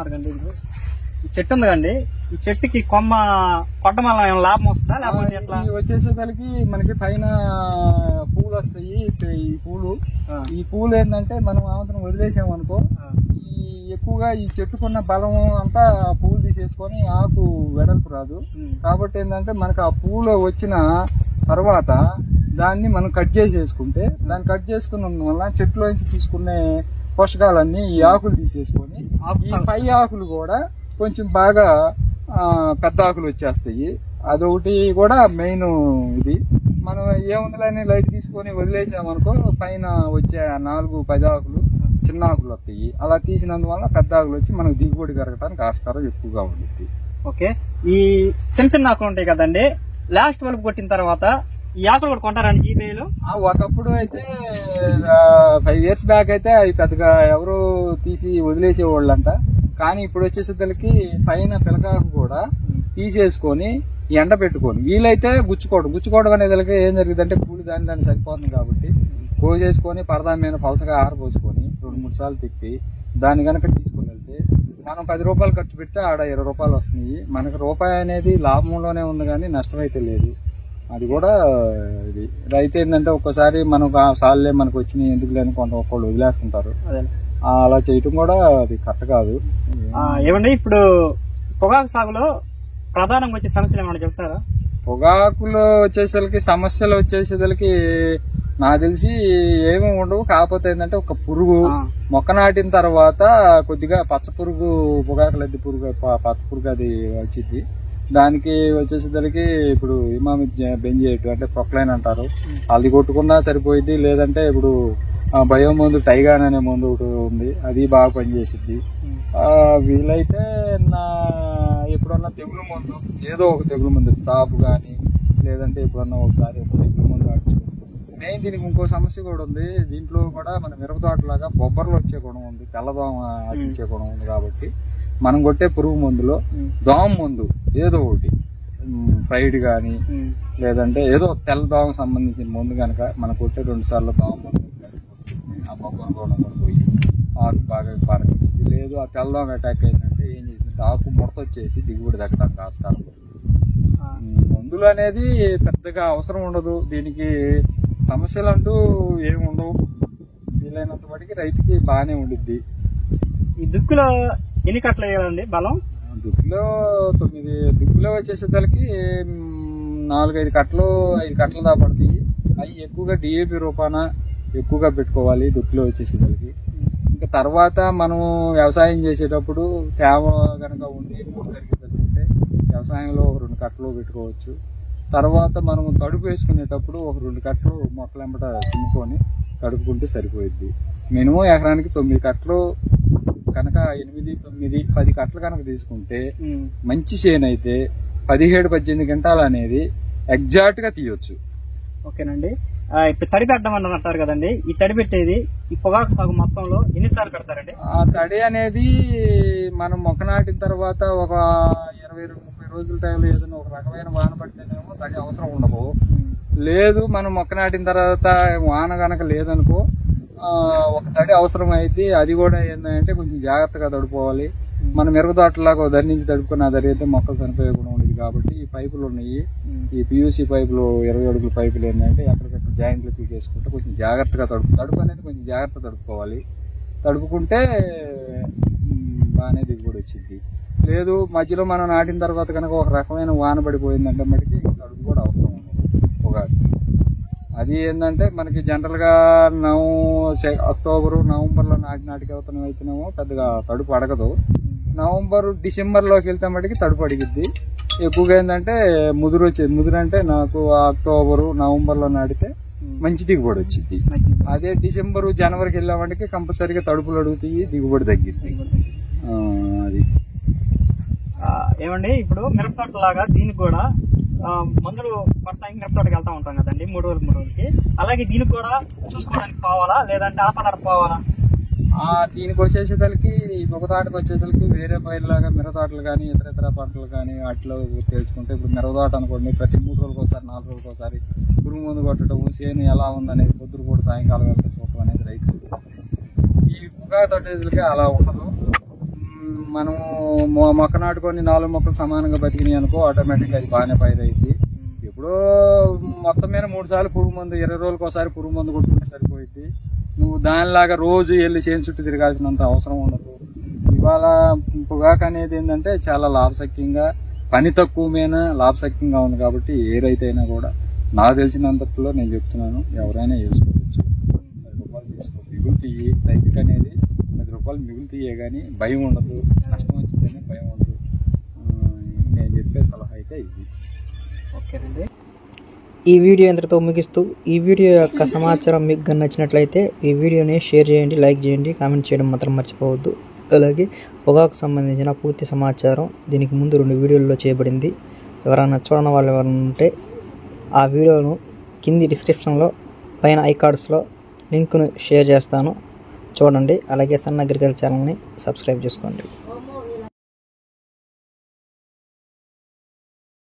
అంటున్నారు కండి. ఈ చెట్టు ఉంది కండి, ఈ చెట్టుకి కొమ్మ కొట్టడం వల్ల ఏమైనా లాభం వస్తుందా లేకపోతే ఎట్లా? వచ్చేసేసరికి మనకి పైన పూలు వస్తాయి. ఈ పూలు ఏంటంటే మనం ఆవంతరం వదిలేసామనుకో ఈ ఎక్కువగా ఈ చెట్టుకున్న బలం అంతా పూలు తీసేసుకొని ఆకు వెడల్పు రాదు. కాబట్టి ఏంటంటే మనకు ఆ పూలు వచ్చిన తర్వాత దాన్ని మనం కట్ చేసేసుకుంటే దాన్ని కట్ చేసుకున్న వల్ల చెట్టులోంచి తీసుకునే పోషకాలన్నీ ఈ ఆకులు తీసేసుకొని ఈ పై ఆకులు కూడా కొంచెం బాగా పెద్ద ఆకులు వచ్చేస్తాయి. అదొకటి కూడా మెయిన్. ఇది మనం ఏముందని లైట్ తీసుకొని వదిలేసామనుకో పైన వచ్చే 4-10 ఆకులు చిన్న ఆకులు వస్తాయి. అలా తీసినందువల్ల పెద్ద ఆకులు వచ్చి మనకు దిగుబడి పెరగడానికి ఆస్కారం ఎక్కువగా ఉంటుంది. ఓకే, ఈ చిన్న చిన్న ఆకులు ఉంటాయి కదండి, లాస్ట్ వరకు కొట్టిన తర్వాత ఈ ఆకులు కూడా కొంటారండి జీపేలో? ఒకప్పుడు అయితే 5 years బ్యాక్ అయితే అవి పెద్దగా ఎవరు తీసి వదిలేసేవాళ్ళంట. కానీ ఇప్పుడు వచ్చేసరికి పైన పిలకాకు కూడా తీసేసుకొని ఎండ పెట్టుకొని వీలైతే గుచ్చుకోవడం అనేది ఏం జరిగిందంటే పూలు దాన్ని సరిపోతుంది కాబట్టి కోసేసుకొని పరదా మీద పలచగా ఆరపోసుకొని 2-3 సార్లు తిప్పి దాన్ని కనుక తీసుకుని వెళ్తే మనం 10 రూపాయలు ఖర్చు పెడితే ఆడ 20 రూపాయలు వస్తున్నాయి. మనకు రూపాయి అనేది లాభంలోనే ఉంది కానీ నష్టం అయితే లేదు. అది కూడా ఇది రైతు ఏంటంటే ఒక్కసారి మనం సార్లే మనకు వచ్చినాయి ఎందుకు లేని ఒక్కళ్ళు వదిలేస్తుంటారు. అలా చేయటం కూడా అది కరెక్ట్ కాదు. ఏమండి ఇప్పుడు పొగాకు సాగులో ప్రధానంగా వచ్చే సమస్యలు ఏమన్నా చెప్తారా? పొగాకులో సమస్యలు వచ్చేసేసరికి నాకు తెలిసి ఏమీ ఉండవు. కాకపోతే ఏంటంటే ఒక పురుగు మొక్క నాటిన తర్వాత కొద్దిగా పచ్చ పురుగు, పొగాకు లద్ది పురుగు, పచ్చ పురుగు అది వచ్చింది. దానికి వచ్చేసరికి ఇప్పుడు ఇమామి బెంజేట్ అంటే ప్రొక్లైన్ అంటారు, అది కొట్టుకున్నా సరిపోయింది. లేదంటే ఇప్పుడు బయో మందు టైగాన్ అనే మందు ఒకటి ఉంది, అది బాగా పనిచేసిద్ది. వీలైతే ఎప్పుడన్నా తెగులు మందు ఏదో ఒక తెగులు మందు సాపు కానీ లేదంటే ఎప్పుడన్నా ఒకసారి ఒక తెగులు మందు ఆడుతుంది. మెయిన్ దీనికి ఇంకో సమస్య కూడా ఉంది. దీంట్లో కూడా మన మిరప తోటలాగా బొబ్బర్లు వచ్చే గుణం ఉంది, తెల్లదోమ ఆశించే గుణం ఉంది. కాబట్టి మనం కొట్టే పురుగు మందులో దోమ మందు ఏదో ఒకటి ఫ్రైడ్ కానీ లేదంటే ఏదో తెల్లదోమకు సంబంధించిన మందు కనుక మనం కొట్టే 2 సార్లు దోమ మందు ఆ బొబ్బర్ కూడా పోయి ఆకు బాగా పారకొచ్చింది. లేదు ఆ తెల్లదోమ అటాక్ అయిందంటే ఏం చేసిందంటే ఆకు ముడత వచ్చేసి దిగుబడి తగ్గడానికి ఆస్కారం. మందులు అనేది పెద్దగా అవసరం ఉండదు, దీనికి సమస్యలు అంటూ ఏమి ఉండవు. వీలైనంత వాటికి రైతుకి బాగానే ఉండిద్ది. ఈ దుక్కులో ఎన్ని కట్టలు వేయాలండి బలం? దుక్కులో వచ్చేసేసరికి 4-5 కట్టలు 5 కట్టలు దా పడతాయి. అవి ఎక్కువగా డిఏపి రూపాన ఎక్కువగా పెట్టుకోవాలి దుక్కులో వచ్చేసేసరికి. ఇంకా తర్వాత మనం వ్యవసాయం చేసేటప్పుడు తేమ కనుక ఉండి పెట్టుకుంటే వ్యవసాయంలో 2 కట్టలు పెట్టుకోవచ్చు. తర్వాత మనం తడుపు వేసుకునేటప్పుడు 2 కట్టలు మొక్కలెంబట చిమ్ముకొని తడుపుకుంటే సరిపోయిద్ది. మినిమం ఎకరానికి 9 కట్టలు కనుక 8-9-10 కట్టలు కనుక తీసుకుంటే మంచి చేను అయితే 17-18 గంటలు అనేది ఎగ్జాక్ట్ గా తీయొచ్చు. ఓకేనండి, ఇప్పుడు తడి పెట్టడం అని అంటారు కదండి, ఈ తడి పెట్టేది ఈ పొగాకు సాగు మొత్తంలో ఎన్నిసార్లు పెడతారండి? ఆ తడి అనేది మనం మొక్క నాటిన తర్వాత ఒక 20-30 రోజుల టైంలో ఏదైనా ఒక రకమైన వాన పడితేనేమో తడి అవసరం ఉండదు. లేదు మనం మొక్క నాటిన తర్వాత వాన కనుక లేదనుకో ఒక తడి అవసరం అయితే అది కూడా ఏంటంటే కొంచెం జాగ్రత్తగా తడుపుకోవాలి. మనం మిరప తోటలాగా దరి నుంచి తడుపుకుని ఆ దరి అయితే మొక్కలు చనిపోయే కూడా ఉండేది. కాబట్టి ఈ పైపులు ఉన్నాయి, ఈ పియూసీ పైపులు 20 అడుగుల పైపులు ఏంటంటే ఎక్కడికక్కడ జాయింట్లు పీకేసుకుంటే కొంచెం జాగ్రత్తగా తడుపు అనేది కొంచెం జాగ్రత్తగా తడుపుకోవాలి. తడుపుకుంటే బాగానే దిగుబడి వచ్చింది. లేదు మధ్యలో మనం నాటిన తర్వాత కనుక ఒక రకమైన వాన పడిపోయిందంటే మటుకి తడుపు కూడా అవసరం ఉండదు పొగాకు. అది ఏంటంటే మనకి జనరల్ గా అక్టోబరు నవంబర్లో నాటికి అవుతున్నాం అయితేనేమో పెద్దగా తడుపు అడగదు. డిసెంబర్లోకి వెళ్తే మటుకి తడుపు అడిగిద్ది. ఎక్కువగా ఏంటంటే ముదురు అంటే నాకు అక్టోబరు నవంబర్లో నాటితే మంచి దిగుబడి వచ్చింది. అదే డిసెంబరు జనవరికి వెళ్ళామంటే కంపల్సరీగా తడుపులు అడుగుతాయి, దిగుబడి తగ్గింది. అది ఏమండి ఇప్పుడు మిరప తోట లాగా దీనికి కూడా మందులు కొట్టడానికి మిరప తోటకి వెళ్తా ఉంటాం కదండి 3 రోజులకి, అలాగే దీనికి కూడా చూసుకోవడానికి పోవాలా లేదంటే ఆపదార పోవాలా? దీనికి వచ్చేసేసరికి ఒక తోటకి వచ్చేసరికి వేరే పైరులాగా మిరప తోటలు కానీ ఇతర పంటలు కానీ వాటిలో తేల్చుకుంటే ఇప్పుడు మిరప తోట అనుకోండి ప్రతి 3 రోజులకు ఒకసారి 4 రోజులకు ఒకసారి పురుగు మందు కొట్టడం, చేను ఎలా ఉందనేది పొద్దురు కూడా సాయంకాలం వెళ్తే చూడటం అనేది రైతు. ఈ పొగాకు తోటకి అలా ఉండదు. మనము మొక్క నాటుకొని 4 మొక్కలు సమానంగా బతికినాయి అనుకో, ఆటోమేటిక్గా అది బాగానే పైరైద్ది. ఎప్పుడో మొత్తం మీద 3 సార్లు పురుగు మందు, 20 రోజులకు ఒకసారి పురుగు మందు కొట్టుకుంటే సరిపోయిద్ది. నువ్వు దానిలాగా రోజు వెళ్ళి చేను చుట్టూ తిరగాల్సినంత అవసరం ఉండదు. ఇవాళ పొగాకు అనేది ఏంటంటే చాలా లాభసాక్ష్యంగా, పని తక్కువ మీద లాభసాక్ష్యంగా ఉంది. కాబట్టి ఏ రైతు అయినా కూడా నాకు తెలిసినంతలో నేను చెప్తున్నాను, ఎవరైనా వేసుకోవచ్చు. 10 రూపాయలు తీసుకో, మిగులుతీయి. రైతుకి అనేది 10 రూపాయలు మిగులుతీయే కానీ భయం ఉండదు, నష్టం వచ్చిందని భయం ఉండదు. నేను చెప్పే సలహా అయితే ఇది. ఓకేనండి. ఈ వీడియో ఇంతటితో ముగిస్తూ, ఈ వీడియో యొక్క సమాచారం మీకు నచ్చినట్లయితే ఈ వీడియోని షేర్ చేయండి, లైక్ చేయండి, కామెంట్ చేయడం మాత్రం మర్చిపోవద్దు. అలాగే పొగాకు సంబంధించిన పూర్తి సమాచారం దీనికి ముందు 2 వీడియోల్లో చేయబడింది. ఎవరైనా చూడని వాళ్ళు ఎవరైనా ఉంటే ఆ వీడియోను కింది డిస్క్రిప్షన్లో పైన ఐకార్డ్స్లో లింక్ను షేర్ చేస్తాను, చూడండి. అలాగే సన్ అగ్రికల్చర్ ఛానల్ని సబ్స్క్రైబ్ చేసుకోండి.